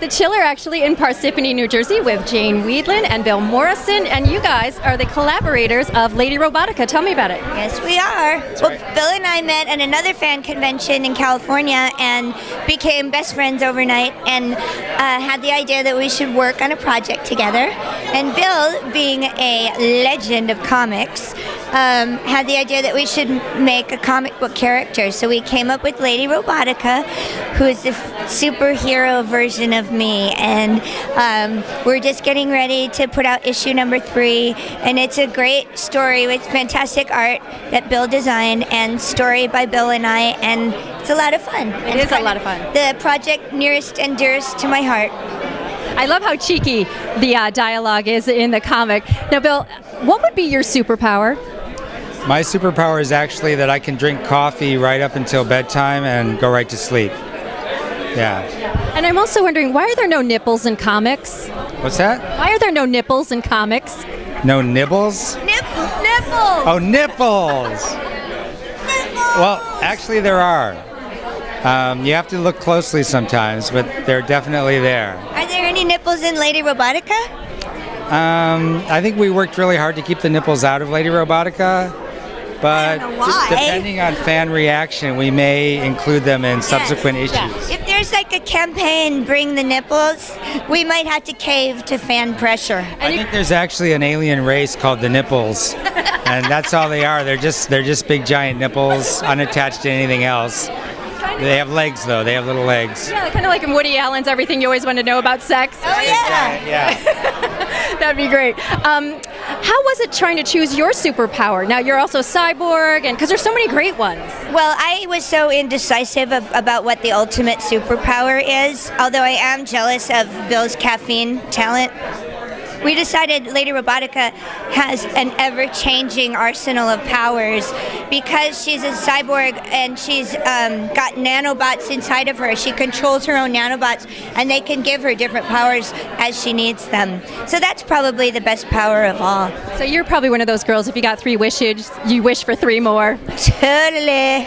the Chiller actually in Parsippany, New Jersey with Jane Wiedlin and Bill Morrison, and you guys are the collaborators of Lady Robotika. Tell me about it. Yes, we are. Well, Bill and I met at another fan convention in California and became best friends overnight, and had the idea that we should work on a project together. And Bill, being a legend of comics, had the idea that we should make a comic book character. So we came up with Lady Robotika, who is the superhero version of me. And we're just getting ready to put out issue number 3. And it's a great story with fantastic art that Bill designed and story by Bill and I. And it's a lot of fun. It is a lot of fun. The project nearest and dearest to my heart. I love how cheeky the dialogue is in the comic. Now, Bill, what would be your superpower? My superpower is actually that I can drink coffee right up until bedtime and go right to sleep. Yeah. And I'm also wondering, why are there no nipples in comics? What's that? Why are there no nipples in comics? No nibbles? Nipples! Oh, nipples! Well, actually there are. You have to look closely sometimes, but they're definitely there. Are there any nipples in Lady Robotika? I think we worked really hard to keep the nipples out of Lady Robotika, but I don't know why. depending on fan reaction, we may include them in subsequent issues. If there's like a campaign, bring the nipples, we might have to cave to fan pressure. I think there's actually an alien race called the nipples, and that's all they are. They're just big giant nipples, unattached to anything else. They have legs, though. They have little legs. Yeah, kind of like in Woody Allen's Everything You Always Want to Know About Sex. Oh, yeah. Yeah. That'd be great. How was it trying to choose your superpower? Now, you're also cyborg, and because there's so many great ones. Well, I was so indecisive about what the ultimate superpower is, although I am jealous of Bill's caffeine talent. We decided Lady Robotika has an ever-changing arsenal of powers because she's a cyborg and she's got nanobots inside of her. She controls her own nanobots, and they can give her different powers as she needs them. So that's probably the best power of all. So you're probably one of those girls, if you got 3 wishes, you wish for 3 more. Totally.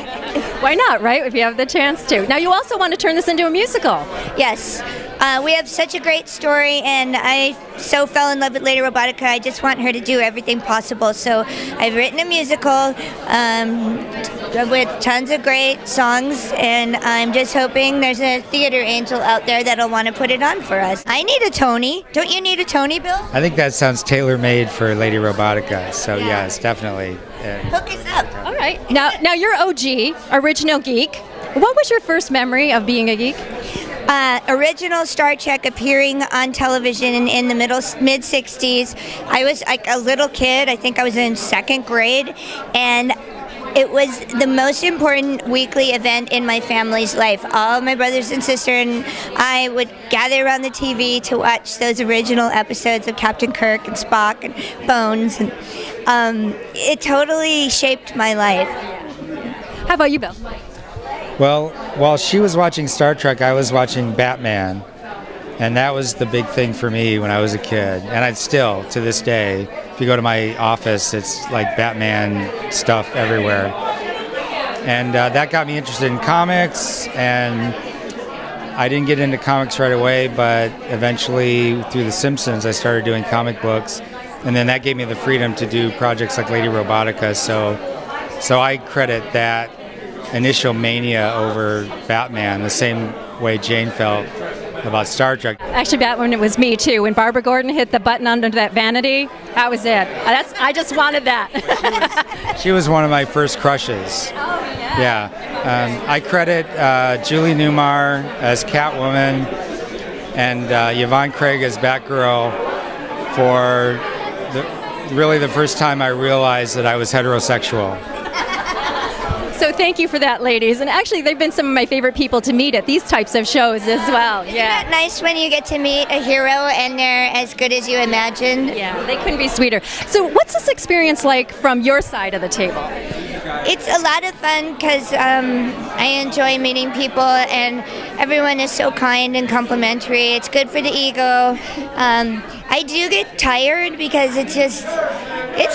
Why not, right? If you have the chance to. Now, you also want to turn this into a musical. Yes. We have such a great story, and I so fell in love with Lady Robotika. I just want her to do everything possible. So I've written a musical with tons of great songs, and I'm just hoping there's a theater angel out there that'll want to put it on for us. I need a Tony. Don't you need a Tony, Bill? I think that sounds tailor-made for Lady Robotika. So yes, definitely. Hook us up. All right. Now you're OG, original geek. What was your first memory of being a geek? Original Star Trek appearing on television in the mid-60s. I was like a little kid. I think I was in 2nd grade, and it was the most important weekly event in my family's life. All my brothers and sisters and I would gather around the TV to watch those original episodes of Captain Kirk and Spock and Bones, and it totally shaped my life. How about you, Bill? Well, while she was watching Star Trek, I was watching Batman, and that was the big thing for me when I was a kid. And I'd still, to this day, if you go to my office, it's like Batman stuff everywhere. And that got me interested in comics, and I didn't get into comics right away, but eventually, through The Simpsons, I started doing comic books, and then that gave me the freedom to do projects like Lady Robotika. So I credit that initial mania over Batman the same way Jane felt about Star Trek. Actually, Batman, it was me too. When Barbara Gordon hit the button under that vanity, that was it. I just wanted that. She was one of my first crushes. Oh, yeah. Yeah. I credit Julie Newmar as Catwoman and Yvonne Craig as Batgirl for really the first time I realized that I was heterosexual. So thank you for that, ladies. And actually, they've been some of my favorite people to meet at these types of shows as well. Isn't that nice when you get to meet a hero and they're as good as you imagined? Yeah, they couldn't be sweeter. So what's this experience like from your side of the table? It's a lot of fun because I enjoy meeting people, and everyone is so kind and complimentary. It's good for the ego. I do get tired because it's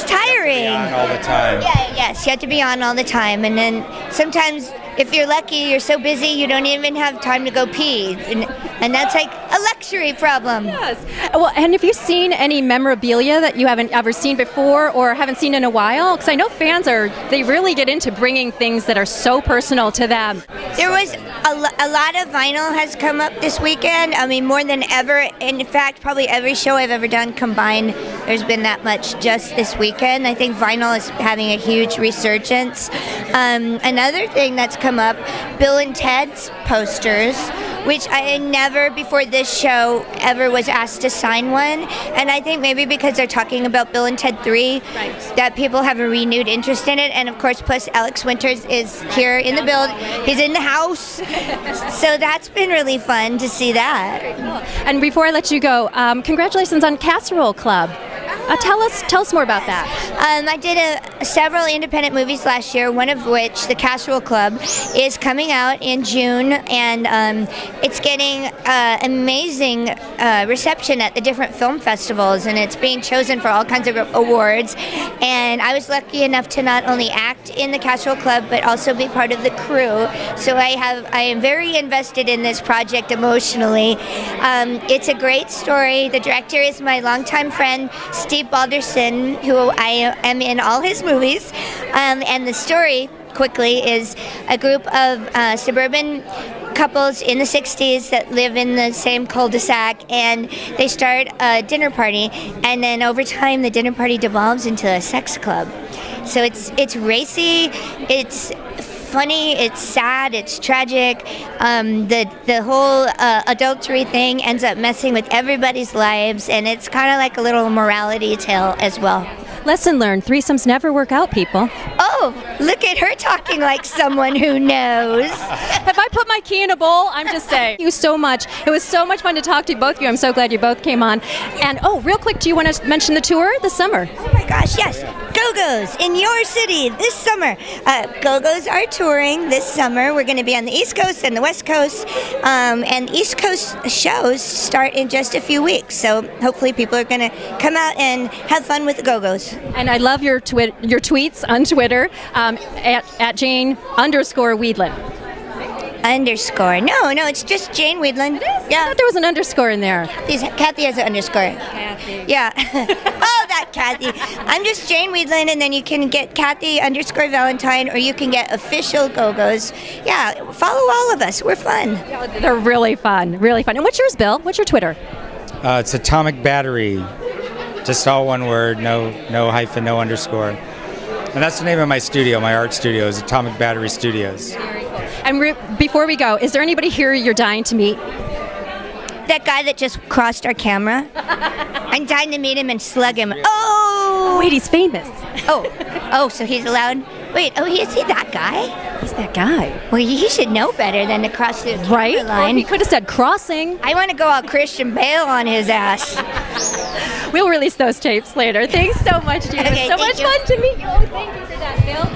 tiring. On all the time. Yeah, yes, you have to be on all the time, and then sometimes if you're lucky, you're so busy you don't even have time to go pee. And And that's like a luxury problem. Yes. Well, and have you seen any memorabilia that you haven't ever seen before or haven't seen in a while? Because I know fans they really get into bringing things that are so personal to them. There was a lot of vinyl has come up this weekend. I mean, more than ever. In fact, probably every show I've ever done combined, there's been that much just this weekend. I think vinyl is having a huge resurgence. Another thing that's come up, Bill and Ted's posters, which I never before this show ever was asked to sign one. And I think maybe because they're talking about Bill and Ted 3, that people have a renewed interest in it. And of course, plus Alex Winters is here in the build. He's in the house. So that's been really fun to see that. And before I let you go, congratulations on Casserole Club. Tell us more about that. I did several independent movies last year, one of which, The Casserole Club, is coming out in June, and it's getting amazing reception at the different film festivals, and it's being chosen for all kinds of awards. And I was lucky enough to not only act in The Casserole Club, but also be part of the crew. So I am very invested in this project emotionally. It's a great story. The director is my longtime friend, Steve Balderson, who I am in all his movies, and the story, quickly, is a group of suburban couples in the 60s that live in the same cul-de-sac, and they start a dinner party, and then over time the dinner party devolves into a sex club. So it's racy, it's funny, it's sad, it's tragic. The whole adultery thing ends up messing with everybody's lives, and it's kind of like a little morality tale as well. Lesson learned, threesomes never work out, people. Oh, look at her talking like someone who knows. Have I put my key in a bowl? I'm just saying. Thank you so much. It was so much fun to talk to both of you. I'm so glad you both came on. And real quick, do you want to mention the tour this summer? Oh my gosh, yes. Go-Go's in your city this summer. Go-Go's are touring this summer. We're going to be on the East Coast and the West Coast. And East Coast shows start in just a few weeks. So hopefully people are going to come out and have fun with the Go-Go's. And I love your tweets on Twitter at Jane_Wiedlin. Underscore. No, it's just Jane Wiedlin. It is? Yeah. I thought there was an underscore in there. Kathy has an underscore. Kathy. Yeah. Oh, that Kathy. I'm just Jane Wiedlin, and then you can get Kathy_Valentine, or you can get official Go-Go's. Yeah, follow all of us. We're fun. Yeah, they're really fun. Really fun. And what's yours, Bill? What's your Twitter? It's Atomic Battery. Just all one word, no hyphen, no underscore. And that's the name of my studio, my art studio, is Atomic Battery Studios. And before we go, is there anybody here you're dying to meet? That guy that just crossed our camera. I'm dying to meet him and slug him. Oh! Wait, he's famous. Oh, so he's allowed? Wait, is he that guy? He's that guy. Well, he should know better than to cross the right line. Well, he could have said crossing. I want to go all Christian Bale on his ass. We'll release those tapes later. Thanks so much, Gina. Okay, so much fun to meet you. Oh, thank you for that, Bill.